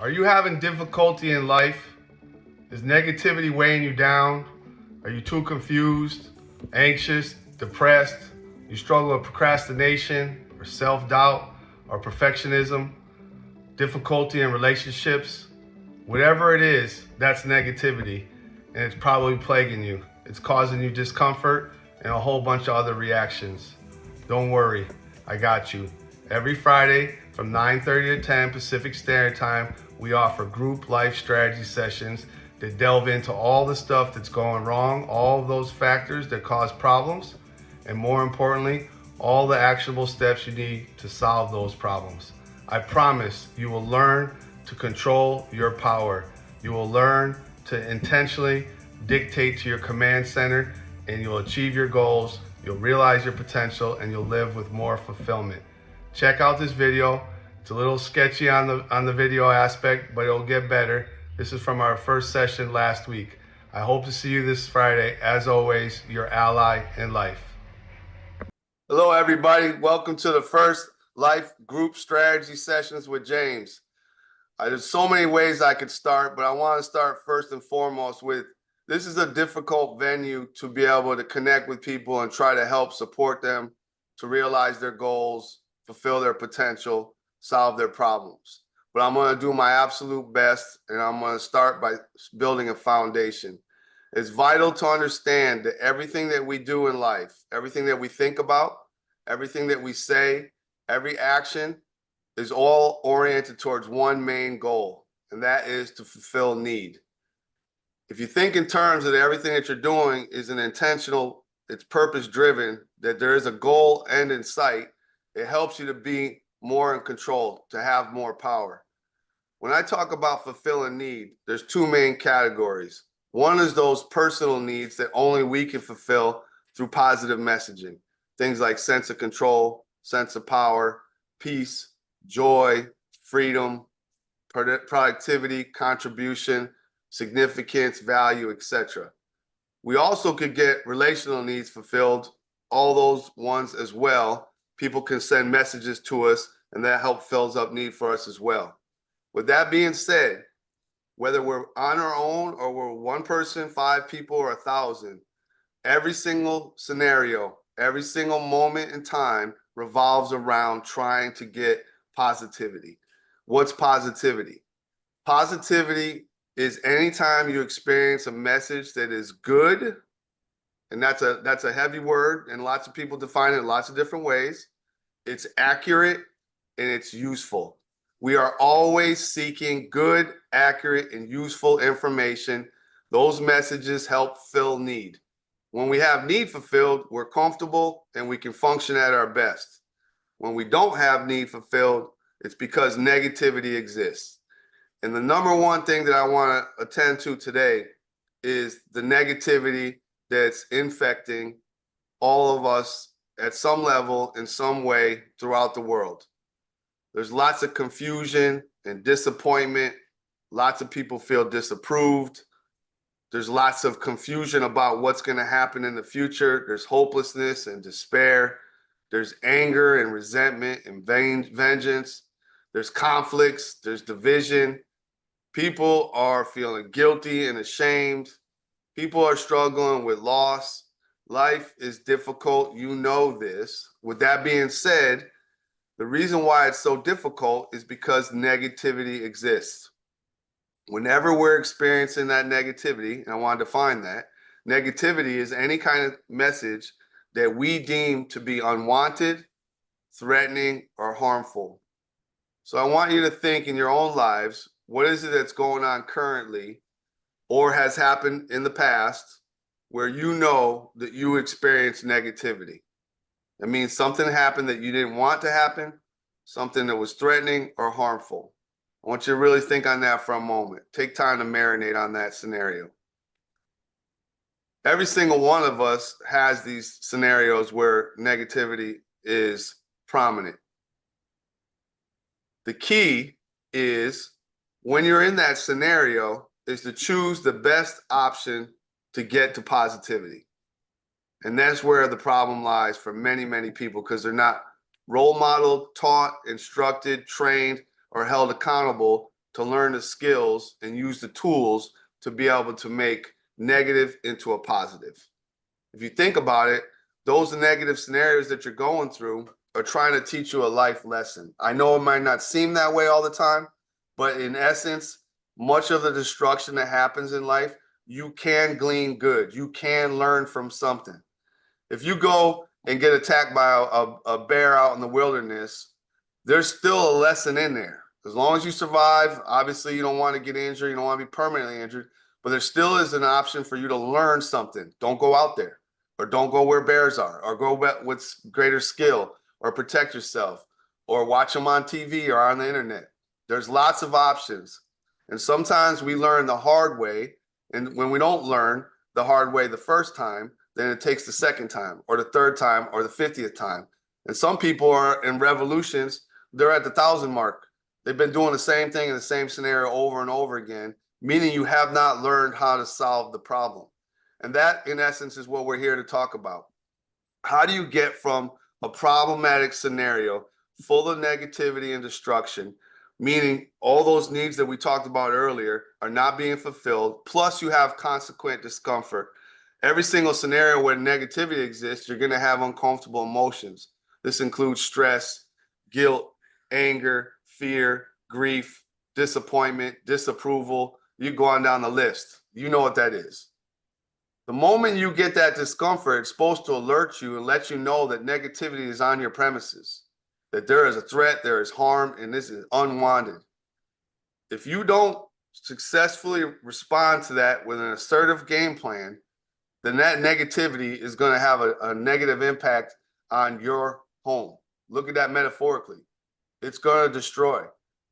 Are you having difficulty in life? Is negativity weighing you down? Are you too confused, anxious, depressed? You struggle with procrastination or self doubt or perfectionism? Difficulty in relationships? Whatever it is, that's negativity, and it's probably plaguing you. It's causing you discomfort and a whole bunch of other reactions. Don't worry, I got you. Every Friday from 9:30 to 10 Pacific Standard Time, we offer group life strategy sessions that delve into all the stuff that's going wrong, all of those factors that cause problems, and more importantly, all the actionable steps you need to solve those problems. I promise you will learn to control your power. You will learn to intentionally dictate to your command center, and you'll achieve your goals, you'll realize your potential, and you'll live with more fulfillment. Check out this video. It's a little sketchy on the video aspect, but it'll get better. This is from our first session last week. I hope to see you this Friday. As always, your ally in life. Hello, everybody. Welcome to the first Life Group Strategy Sessions with James. There's so many ways I could start, but I want to start first and foremost with this is a difficult venue to be able to connect with people and try to help support them to realize their goals, fulfill their potential, solve their problems. But I'm going to do my absolute best, and I'm going to start by building a foundation. It's vital to understand that everything that we do in life, everything that we think about, everything that we say, every action is all oriented towards one main goal, and that is to fulfill need. If you think in terms of everything that you're doing is an intentional, it's purpose-driven, that there is a goal end in sight, it helps you to be more in control, to have more power. When I talk about fulfilling need, there's two main categories. One is those personal needs that only we can fulfill through positive messaging. Things like sense of control, sense of power, peace, joy, freedom, productivity, contribution, significance, value, etc. We also could get relational needs fulfilled, all those ones as well. People can send messages to us, and that help fills up need for us as well. With that being said, whether we're on our own or we're one person, 5 people, or 1,000, every single scenario, every single moment in time revolves around trying to get positivity. What's positivity? Positivity is anytime you experience a message that is good, and that's a heavy word, and lots of people define it in lots of different ways. It's accurate and it's useful. We are always seeking good, accurate, and useful information. Those messages help fill need. When we have need fulfilled, we're comfortable and we can function at our best. When we don't have need fulfilled, it's because negativity exists. And the number one thing that I want to attend to today is the negativity that's infecting all of us at some level, in some way, throughout the world. There's lots of confusion and disappointment. Lots of people feel disapproved. There's lots of confusion about what's going to happen in the future. There's hopelessness and despair. There's anger and resentment and vengeance. There's conflicts. There's division. People are feeling guilty and ashamed. People are struggling with loss. Life is difficult. You know this. With that being said, the reason why it's so difficult is because negativity exists. Whenever we're experiencing that negativity, and I want to define that, negativity is any kind of message that we deem to be unwanted, threatening, or harmful. So I want you to think in your own lives, what is it that's going on currently or has happened in the past where you know that you experience negativity? That means something happened that you didn't want to happen, something that was threatening or harmful. I want you to really think on that for a moment. Take time to marinate on that scenario. Every single one of us has these scenarios where negativity is prominent. The key is when you're in that scenario is to choose the best option to get to positivity. And that's where the problem lies for many, many people, because they're not role modeled, taught, instructed, trained, or held accountable to learn the skills and use the tools to be able to make negative into a positive. If you think about it, those negative scenarios that you're going through are trying to teach you a life lesson. I know it might not seem that way all the time, but in essence, much of the destruction that happens in life, you can glean good. You can learn from something. If you go and get attacked by a bear out in the wilderness, there's still a lesson in there. As long as you survive, obviously you don't want to get injured, you don't want to be permanently injured, but there still is an option for you to learn something. Don't go out there, or don't go where bears are, or go with greater skill, or protect yourself, or watch them on TV or on the internet. There's lots of options. And sometimes we learn the hard way. And when we don't learn the hard way the first time, then it takes the second time or the third time or the 50th time. And some people are in revolutions, they're at the 1,000 mark. They've been doing the same thing in the same scenario over and over again, meaning you have not learned how to solve the problem. And that, in essence, is what we're here to talk about. How do you get from a problematic scenario full of negativity and destruction, meaning all those needs that we talked about earlier are not being fulfilled, plus you have consequent discomfort. Every single scenario where negativity exists, you're going to have uncomfortable emotions. This includes stress, guilt, anger, fear, grief, disappointment, disapproval. You go on down the list. You know what that is. The moment you get that discomfort, it's supposed to alert you and let you know that negativity is on your premises, that there is a threat, there is harm, and this is unwanted. If you don't successfully respond to that with an assertive game plan, then that negativity is going to have a negative impact on your home. Look at that metaphorically. It's going to destroy.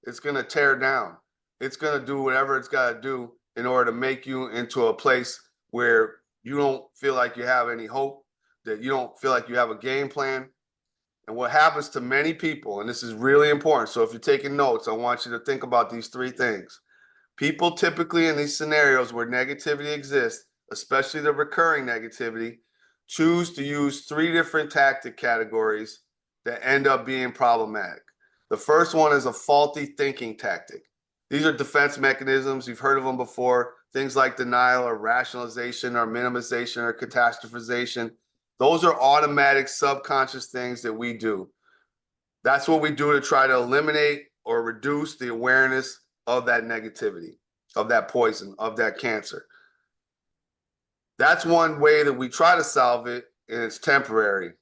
It's going to tear down. It's going to do whatever it's got to do in order to make you into a place where you don't feel like you have any hope, that you don't feel like you have a game plan. And what happens to many people, and this is really important, so if you're taking notes, I want you to think about these three things. People typically in these scenarios where negativity exists, especially the recurring negativity, choose to use three different tactic categories that end up being problematic. The first one is a faulty thinking tactic. These are defense mechanisms. You've heard of them before. Things like denial or rationalization or minimization or catastrophization. Those are automatic subconscious things that we do. That's what we do to try to eliminate or reduce the awareness of that negativity, of that poison, of that cancer. That's one way that we try to solve it, and it's temporary.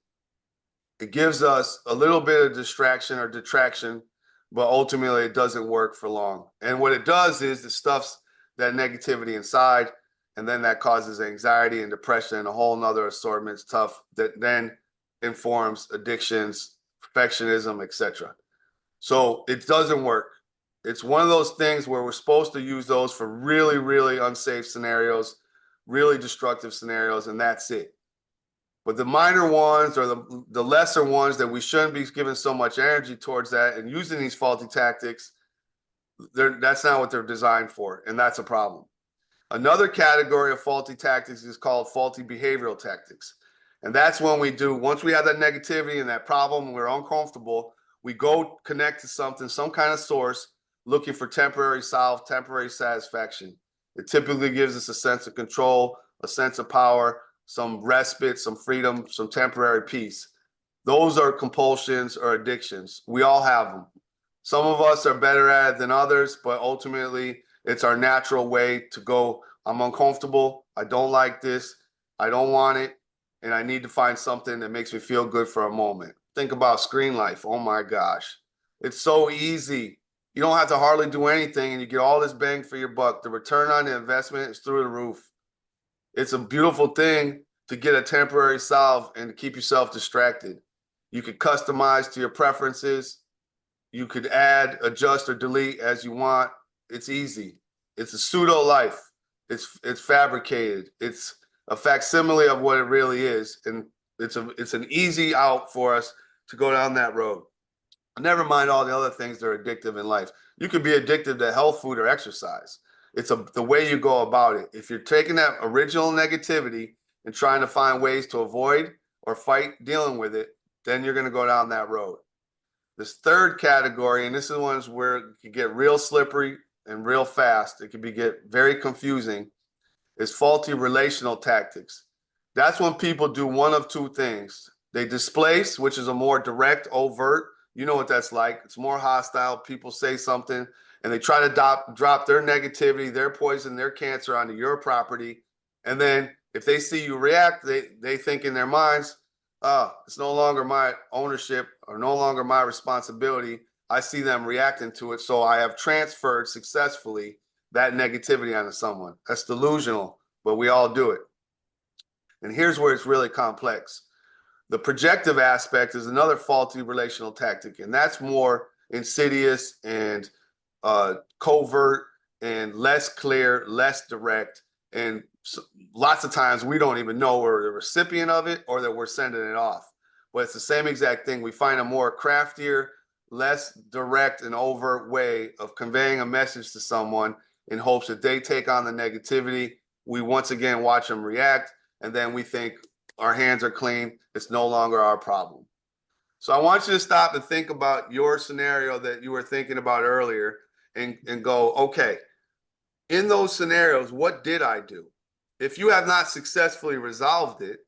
It gives us a little bit of distraction or detraction, but ultimately it doesn't work for long. And what it does is it stuffs that negativity inside, and then that causes anxiety and depression and a whole nother assortment of stuff that then informs addictions, perfectionism, etc. So it doesn't work. It's one of those things where we're supposed to use those for really, really unsafe scenarios, really destructive scenarios, and that's it. But the minor ones or the lesser ones that we shouldn't be giving so much energy towards that and using these faulty tactics, that's not what they're designed for, and that's a problem. Another category of faulty tactics is called faulty behavioral tactics. And that's when once we have that negativity and that problem, we're uncomfortable, we go connect to something, some kind of source, looking for temporary solve, temporary satisfaction. It typically gives us a sense of control, a sense of power, some respite, some freedom, some temporary peace. Those are compulsions or addictions. We all have them. Some of us are better at it than others, but ultimately it's our natural way to go, I'm uncomfortable, I don't like this, I don't want it, and I need to find something that makes me feel good for a moment. Think about screen life. Oh my gosh. It's so easy. You don't have to hardly do anything and you get all this bang for your buck. The return on the investment is through the roof. It's a beautiful thing to get a temporary solve and to keep yourself distracted. You could customize to your preferences. You could add, adjust, or delete as you want. It's easy. It's a pseudo life. It's fabricated. It's a facsimile of what it really is, and it's an easy out for us to go down that road. Never mind all the other things that are addictive in life. You could be addicted to health food or exercise. It's the way you go about it. If you're taking that original negativity and trying to find ways to avoid or fight dealing with it, then you're going to go down that road. This third category, and this is ones where it can get real slippery, and real fast, it can get very confusing, is faulty relational tactics. That's when people do one of two things. They displace, which is a more direct, overt. You know what that's like. It's more hostile. People say something and they try to drop their negativity, their poison, their cancer onto your property. And then if they see you react, they think in their minds, it's no longer my ownership or no longer my responsibility. I see them reacting to it. So I have transferred successfully that negativity onto someone. That's delusional, but we all do it. And here's where it's really complex. The projective aspect is another faulty relational tactic, and that's more insidious and covert and less clear, less direct. And lots of times we don't even know we're the recipient of it or that we're sending it off. But it's the same exact thing. We find a more craftier, less direct and overt way of conveying a message to someone in hopes that they take on the negativity. We once again watch them react, and then we think our hands are clean. It's no longer our problem. So I want you to stop and think about your scenario that you were thinking about earlier and go, okay, in those scenarios, what did I do? If you have not successfully resolved it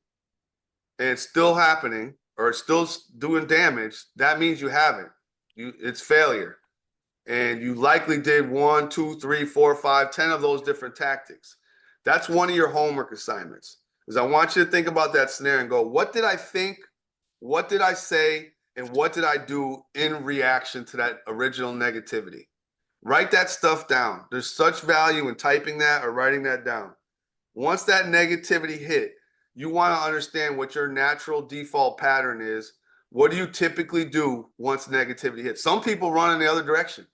and it's still happening or it's still doing damage, that means you haven't. It's failure. And you likely did 1, 2, 3, 4, 5, 10 of those different tactics. That's one of your homework assignments. Is I want you to think about that scenario and go, what did I think? What did I say? And what did I do in reaction to that original negativity? Write that stuff down. There's such value in typing that or writing that down. Once that negativity hit, you want to understand what your natural default pattern is. What do you typically do once negativity hits? Some people run in the other direction.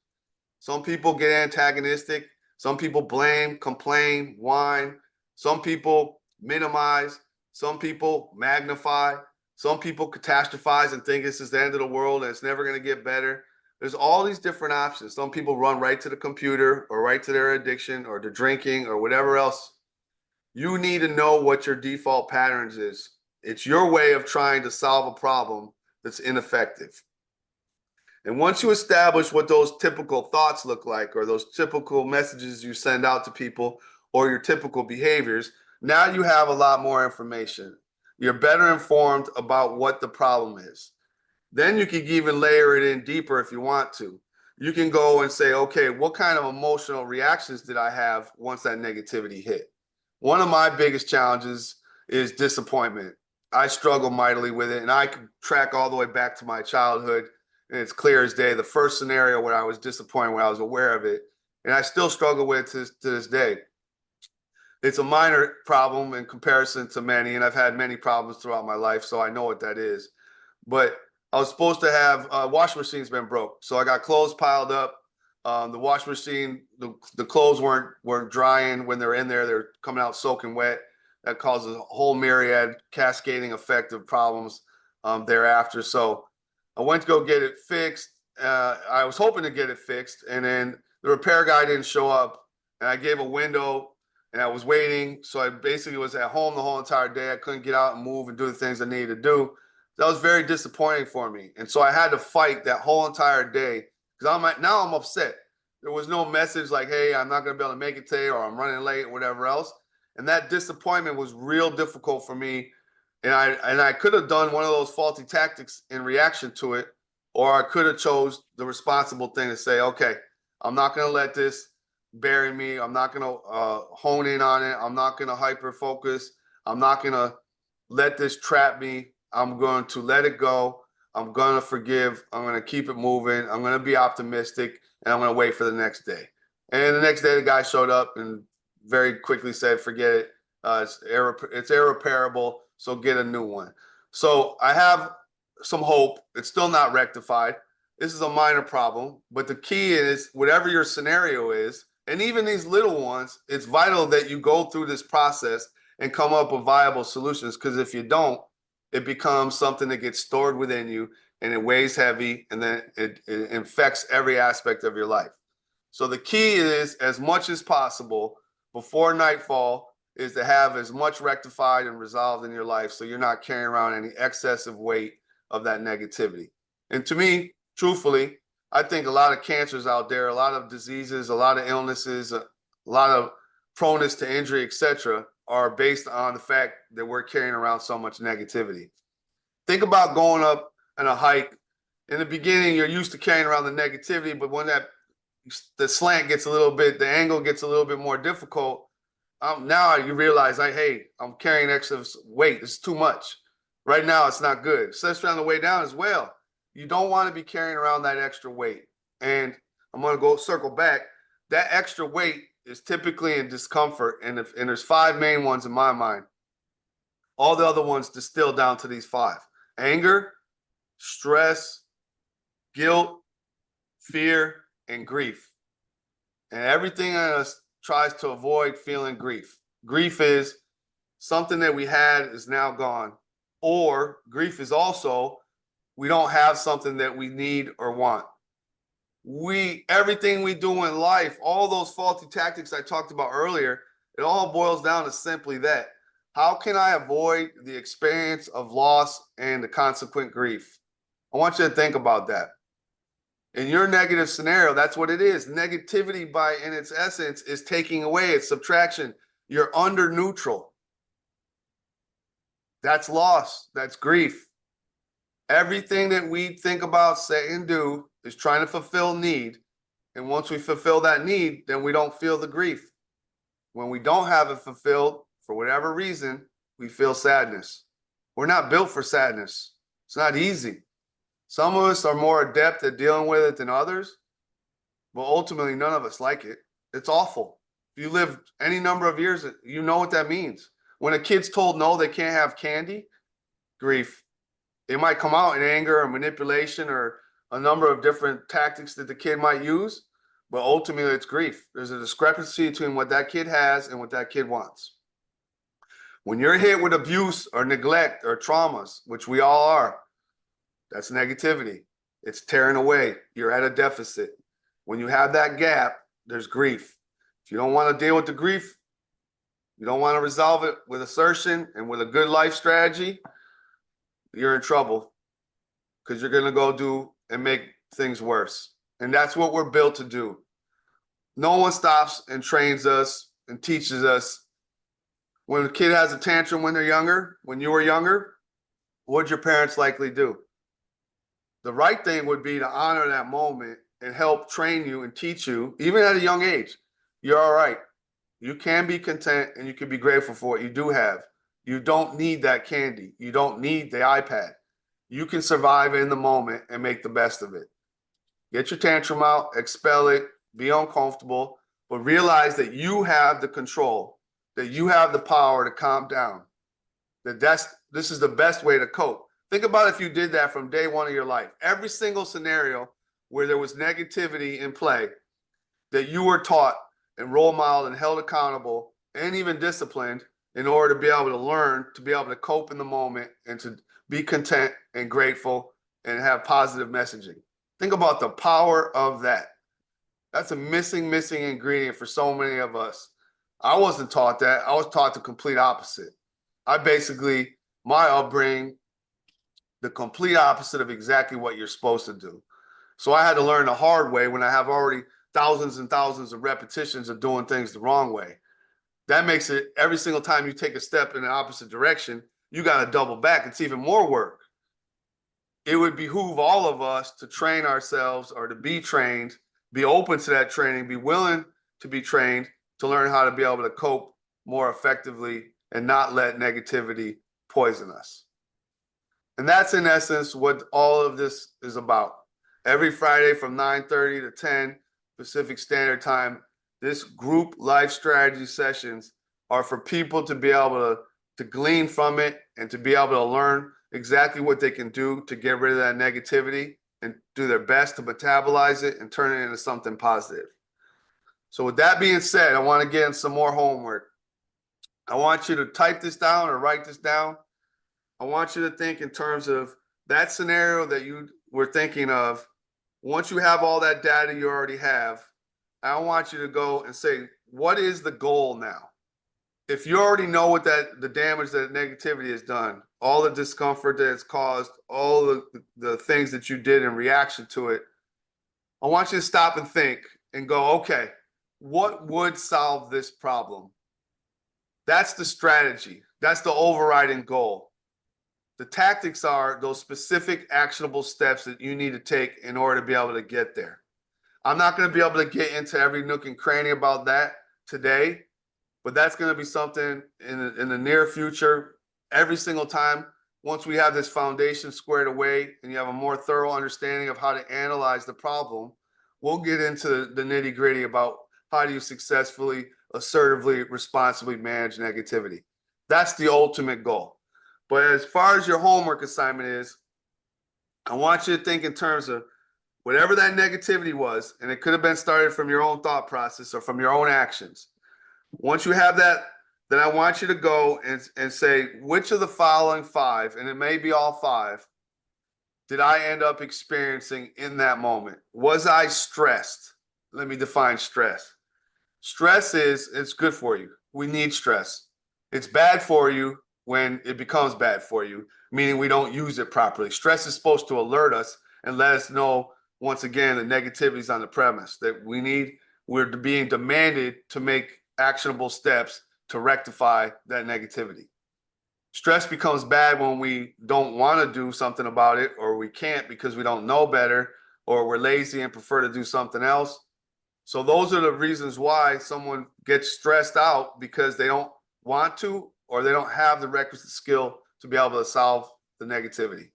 Some people get antagonistic. Some people blame, complain, whine. Some people minimize. Some people magnify. Some people catastrophize and think this is the end of the world and it's never going to get better. There's all these different options. Some people run right to the computer or right to their addiction or to drinking or whatever else. You need to know what your default patterns is. It's your way of trying to solve a problem that's ineffective. And once you establish what those typical thoughts look like or those typical messages you send out to people or your typical behaviors, now you have a lot more information. You're better informed about what the problem is. Then you can even layer it in deeper if you want to. You can go and say, okay, what kind of emotional reactions did I have once that negativity hit? One of my biggest challenges is disappointment. I struggle mightily with it, and I can track all the way back to my childhood, and it's clear as day. The first scenario where I was disappointed, when I was aware of it, and I still struggle with it to this day. It's a minor problem in comparison to many, and I've had many problems throughout my life, so I know what that is. But I was supposed to have washing machine's been broke, so I got clothes piled up. The washing machine, the clothes weren't drying when they're in there; they're coming out soaking wet. That causes a whole myriad cascading effect of problems thereafter. So I went to go get it fixed. I was hoping to get it fixed, and then the repair guy didn't show up, and I gave a window. And I was waiting, so I basically was at home the whole entire day. I couldn't get out and move and do the things I needed to do. That was very disappointing for me. And so I had to fight that whole entire day because now I'm upset. There was no message like, hey, I'm not going to be able to make it today or I'm running late or whatever else. And that disappointment was real difficult for me. And I could have done one of those faulty tactics in reaction to it, or I could have chose the responsible thing to say, okay, I'm not going to let this bury me. I'm not going to hone in on it. I'm not going to hyper focus. I'm not going to let this trap me. I'm going to let it go. I'm going to forgive. I'm going to keep it moving. I'm going to be optimistic, and I'm going to wait for the next day. And the next day, the guy showed up and very quickly said, forget it. It's irreparable, so get a new one. So I have some hope. It's still not rectified. This is a minor problem, but the key is whatever your scenario is, and even these little ones, it's vital that you go through this process and come up with viable solutions, because if you don't, it becomes something that gets stored within you and it weighs heavy, and then it infects every aspect of your life. So the key is, as much as possible before nightfall, is to have as much rectified and resolved in your life so you're not carrying around any excessive weight of that negativity. And to me, truthfully, I think a lot of cancers out there, a lot of diseases, a lot of illnesses, a lot of proneness to injury, etc., are based on the fact that we're carrying around so much negativity. Think about going up on a hike. In the beginning, you're used to carrying around the negativity, but when the slant gets a little bit, the angle gets a little bit more difficult. Now you realize, like, hey, I'm carrying excess weight. It's too much. Right now, it's not good. Especially on the way down as well. You don't want to be carrying around that extra weight. And I'm going to go circle back. That extra weight is typically in discomfort. And there's 5 main ones in my mind. All the other ones distill down to these 5: anger, stress, guilt, fear, and grief. And everything in us tries to avoid feeling grief. Grief is something that we had is now gone. Or grief is also we don't have something that we need or want. Everything we do in life, all those faulty tactics I talked about earlier, it all boils down to simply that. How can I avoid the experience of loss and the consequent grief? I want you to think about that. In your negative scenario, that's what it is. Negativity, in its essence, is taking away, it's subtraction. You're under neutral. That's loss, that's grief. Everything that we think about, say, and do is trying to fulfill need. And once we fulfill that need, then we don't feel the grief. When we don't have it fulfilled, for whatever reason, we feel sadness. We're not built for sadness. It's not easy. Some of us are more adept at dealing with it than others, but ultimately none of us like it. It's awful. If you live any number of years, you know what that means. When a kid's told no, they can't have candy, grief. They might come out in anger or manipulation or a number of different tactics that the kid might use, but ultimately it's grief. There's a discrepancy between what that kid has and what that kid wants. When you're hit with abuse or neglect or traumas, which we all are, that's negativity. It's tearing away. You're at a deficit. When you have that gap, there's grief. If you don't want to deal with the grief, you don't want to resolve it with assertion and with a good life strategy, you're in trouble because you're going to go do and make things worse. And that's what we're built to do. No one stops and trains us and teaches us. When a kid has a tantrum when they're younger, when you were younger, what'd your parents likely do? The right thing would be to honor that moment and help train you and teach you, even at a young age. You're all right. You can be content and you can be grateful for what you do have. You don't need that candy. You don't need the iPad. You can survive in the moment and make the best of it. Get your tantrum out, expel it, be uncomfortable, but realize that you have the control, that you have the power to calm down, this is the best way to cope. Think about if you did that from day one of your life. Every single scenario where there was negativity in play, that you were taught and role modeled and held accountable and even disciplined in order to be able to learn, to be able to cope in the moment and to be content and grateful and have positive messaging. Think about the power of that. That's a missing ingredient for so many of us. I wasn't taught that. I was taught the complete opposite. My upbringing, the complete opposite of exactly what you're supposed to do. So I had to learn the hard way when I have already thousands and thousands of repetitions of doing things the wrong way. That makes it every single time you take a step in the opposite direction, you got to double back. It's even more work. It would behoove all of us to train ourselves or to be trained, be open to that training, be willing to be trained to learn how to be able to cope more effectively and not let negativity poison us. And that's in essence what all of this is about. Every Friday from 9:30 to 10 Pacific Standard Time, this group life strategy sessions are for people to be able to glean from it and to be able to learn exactly what they can do to get rid of that negativity and do their best to metabolize it and turn it into something positive. So with that being said, I want to get in some more homework. I want you to type this down or write this down. I want you to think in terms of that scenario that you were thinking of. Once you have all that data you already have, I want you to go and say, what is the goal now? If you already know what the damage that negativity has done, all the discomfort that it's caused, all the things that you did in reaction to it, I want you to stop and think and go, okay, what would solve this problem? That's the strategy. That's the overriding goal. The tactics are those specific actionable steps that you need to take in order to be able to get there. I'm not going to be able to get into every nook and cranny about that today, but that's going to be something in the near future. Every single time, once we have this foundation squared away and you have a more thorough understanding of how to analyze the problem, we'll get into the nitty gritty about how do you successfully, assertively, responsibly manage negativity. That's the ultimate goal. But as far as your homework assignment is, I want you to think in terms of whatever that negativity was, and it could have been started from your own thought process or from your own actions. Once you have that, then I want you to go and say, which of the following five, and it may be all five, did I end up experiencing in that moment? Was I stressed? Let me define stress. Stress is, it's good for you. We need stress. It's bad for you when it becomes bad for you, meaning we don't use it properly. Stress is supposed to alert us and let us know, once again, the negativity is on the premise that we're being demanded to make actionable steps to rectify that negativity. Stress becomes bad when we don't want to do something about it, or we can't because we don't know better, or we're lazy and prefer to do something else. So those are the reasons why someone gets stressed out, because they don't want to, or they don't have the requisite skill to be able to solve the negativity.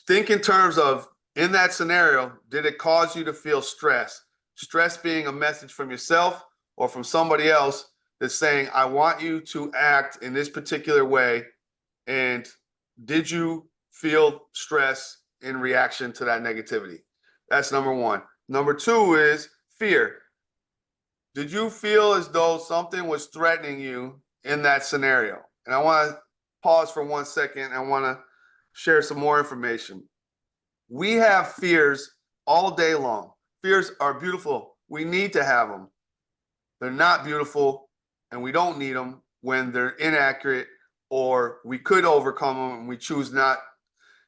Think in terms of, in that scenario, did it cause you to feel stress? Stress being a message from yourself or from somebody else that's saying, I want you to act in this particular way. And did you feel stress in reaction to that negativity? That's number one. Number two is fear. Did you feel as though something was threatening you in that scenario? And I want to pause for 1 second. I want to share some more information. We have fears all day long. Fears are beautiful. We need to have them. They're not beautiful, and we don't need them when they're inaccurate, or we could overcome them and we choose not.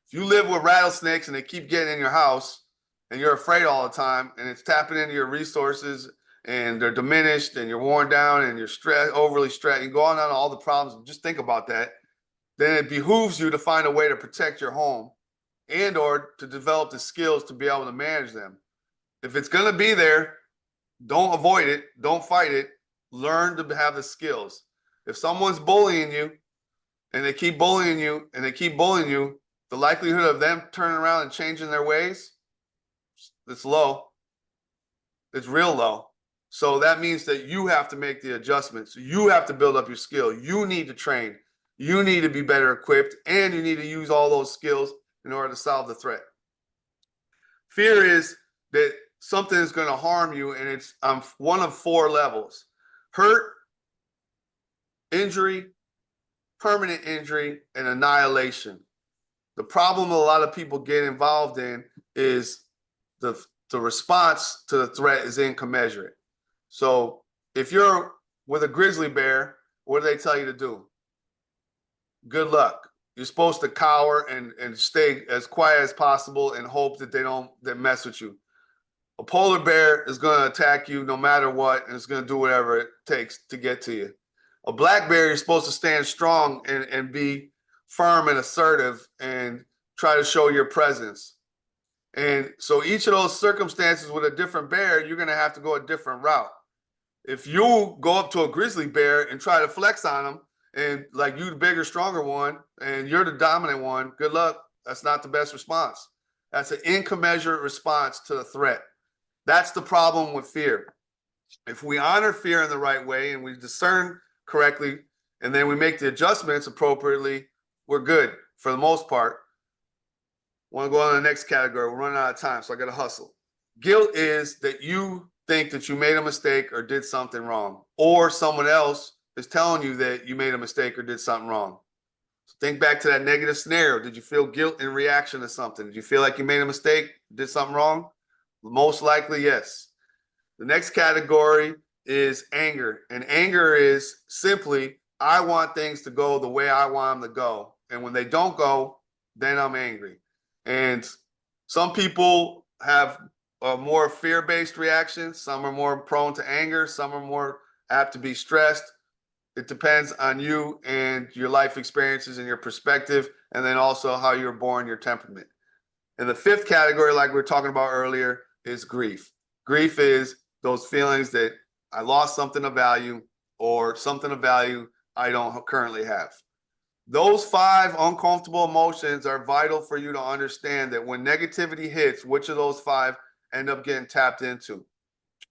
If you live with rattlesnakes and they keep getting in your house and you're afraid all the time, and it's tapping into your resources and they're diminished and you're worn down and you're stressed, overly stressed, you go on all the problems, just think about that, then it behooves you to find a way to protect your home and or to develop the skills to be able to manage them. If it's going to be there, don't avoid it. Don't fight it. Learn to have the skills. If someone's bullying you and they keep bullying you and they keep bullying you, the likelihood of them turning around and changing their ways, it's low. It's real low. So that means that you have to make the adjustments. You have to build up your skill. You need to train. You need to be better equipped, and you need to use all those skills in order to solve the threat. Fear is that something is going to harm you, and it's one of four levels: hurt, injury, permanent injury, and annihilation. The problem a lot of people get involved in is the response to the threat is incommensurate. So if you're with a grizzly bear, what do they tell you to do? Good luck. You're supposed to cower and stay as quiet as possible and hope that they don't mess with you. A polar bear is going to attack you no matter what, and it's going to do whatever it takes to get to you. A black bear, you're supposed to stand strong and be firm and assertive and try to show your presence. And so each of those circumstances with a different bear, you're going to have to go a different route. If you go up to a grizzly bear and try to flex on them, and like you the bigger, stronger one, and you're the dominant one, good luck. That's not the best response. That's an incommensurate response to the threat. That's the problem with fear. If we honor fear in the right way and we discern correctly, and then we make the adjustments appropriately, we're good for the most part. Want to go on to the next category. We're running out of time, so I got to hustle. Guilt is that you think that you made a mistake or did something wrong, or someone else is telling you that you made a mistake or did something wrong. So think back to that negative scenario. Did you feel guilt in reaction to something? Did you feel like you made a mistake, did something wrong? Most likely, yes. The next category is anger. And anger is simply, I want things to go the way I want them to go. And when they don't go, then I'm angry. And some people have a more fear-based reaction. Some are more prone to anger. Some are more apt to be stressed. It depends on you and your life experiences and your perspective, and then also how you're born, your temperament. And the fifth category, like we were talking about earlier, is grief. Grief is those feelings that I lost something of value or something of value I don't currently have. Those 5 uncomfortable emotions are vital for you to understand that when negativity hits, which of those 5 end up getting tapped into.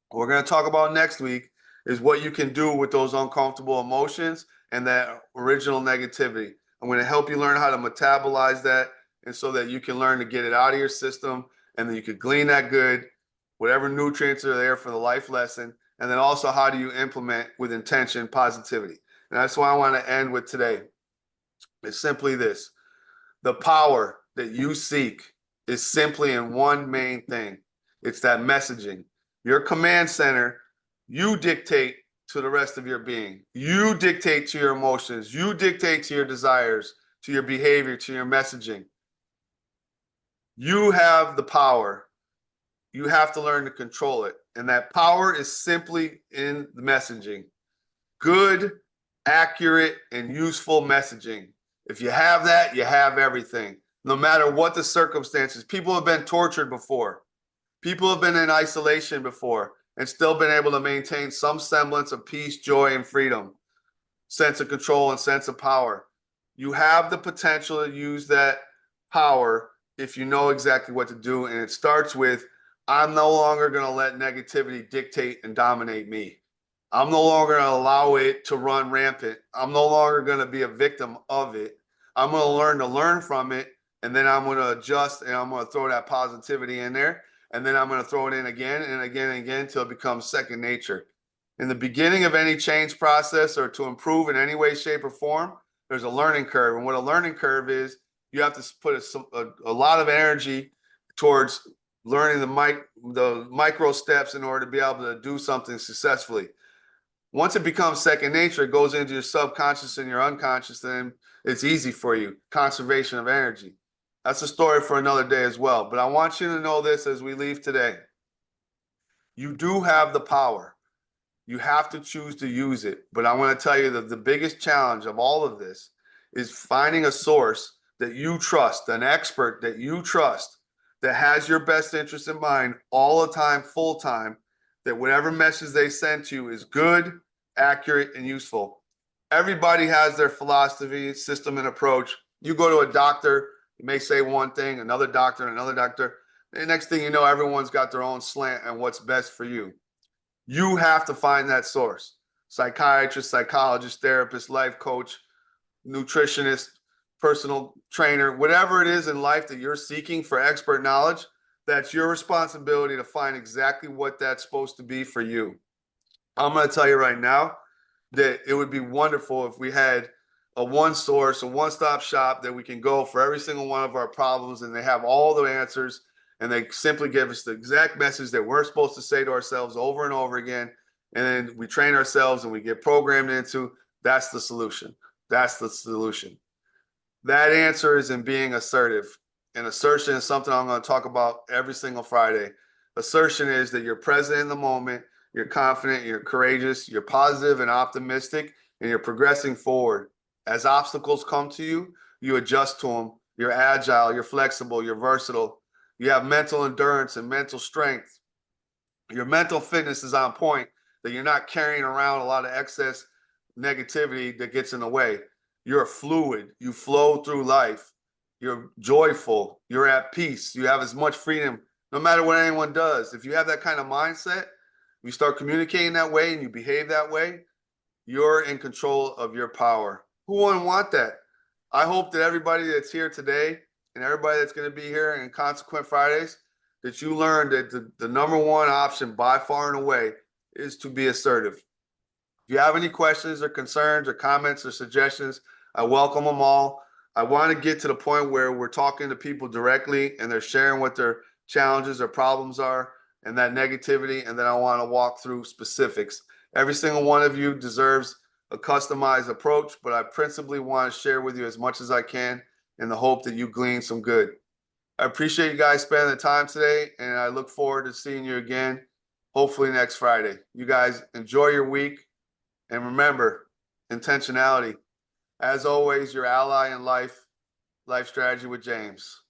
What we're going to talk about next week is what you can do with those uncomfortable emotions and that original negativity. I'm going to help you learn how to metabolize that, and so that you can learn to get it out of your system, and then you can glean that good, whatever nutrients are there for the life lesson, and then also how do you implement with intention positivity. And that's why I want to end with today. It's simply this: the power that you seek is simply in one main thing. It's that messaging. Your command center, you dictate to the rest of your being. You dictate to your emotions. You dictate to your desires, to your behavior, to your messaging. You have the power. You have to learn to control it. And that power is simply in the messaging. Good, accurate, and useful messaging. If you have that, you have everything. No matter what the circumstances. People have been tortured before. People have been in isolation before and still been able to maintain some semblance of peace, joy, and freedom, sense of control, and sense of power. You have the potential to use that power if you know exactly what to do. And it starts with, I'm no longer going to let negativity dictate and dominate me. I'm no longer going to allow it to run rampant. I'm no longer going to be a victim of it. I'm going to learn from it, and then I'm going to adjust, and I'm going to throw that positivity in there, and then I'm going to throw it in again and again and again until it becomes second nature. In the beginning of any change process or to improve in any way, shape, or form, there's a learning curve. And what a learning curve is, you have to put a lot of energy towards learning the micro steps in order to be able to do something successfully. Once it becomes second nature, it goes into your subconscious and your unconscious, then it's easy for you. Conservation of energy. That's a story for another day as well. But I want you to know this as we leave today. You do have the power. You have to choose to use it. But I want to tell you that the biggest challenge of all of this is finding a source that you trust, an expert that you trust, that has your best interest in mind all the time, full time, that whatever message they send to you is good, accurate, and useful. Everybody has their philosophy, system, and approach. You go to a doctor, you may say one thing, another doctor, another doctor. The next thing you know, everyone's got their own slant on what's best for you. You have to find that source. Psychiatrist, psychologist, therapist, life coach, nutritionist, personal trainer, whatever it is in life that you're seeking for expert knowledge, that's your responsibility to find exactly what that's supposed to be for you. I'm going to tell you right now that it would be wonderful if we had a one source, a one-stop shop that we can go for every single one of our problems, and they have all the answers, and they simply give us the exact message that we're supposed to say to ourselves over and over again. And then we train ourselves and we get programmed into, that's the solution. That's the solution. That answer is in being assertive. And assertion is something I'm going to talk about every single Friday. Assertion is that you're present in the moment, you're confident, you're courageous, you're positive and optimistic, and you're progressing forward. As obstacles come to you, you adjust to them. You're agile, you're flexible, you're versatile. You have mental endurance and mental strength. Your mental fitness is on point, that you're not carrying around a lot of excess negativity that gets in the way. You're fluid. You flow through life. You're joyful. You're at peace. You have as much freedom no matter what anyone does. If you have that kind of mindset, you start communicating that way and you behave that way, you're in control of your power. Who wouldn't want that? I hope that everybody that's here today and everybody that's going to be here in Consequent Fridays, that you learn that the number one option by far and away is to be assertive. If you have any questions or concerns or comments or suggestions, I welcome them all. I want to get to the point where we're talking to people directly and they're sharing what their challenges or problems are and that negativity, and then I want to walk through specifics. Every single one of you deserves a customized approach, but I principally want to share with you as much as I can in the hope that you glean some good. I appreciate you guys spending the time today, and I look forward to seeing you again, hopefully next Friday. You guys enjoy your week, and remember, intentionality. As always, your ally in life, Life Strategy with James.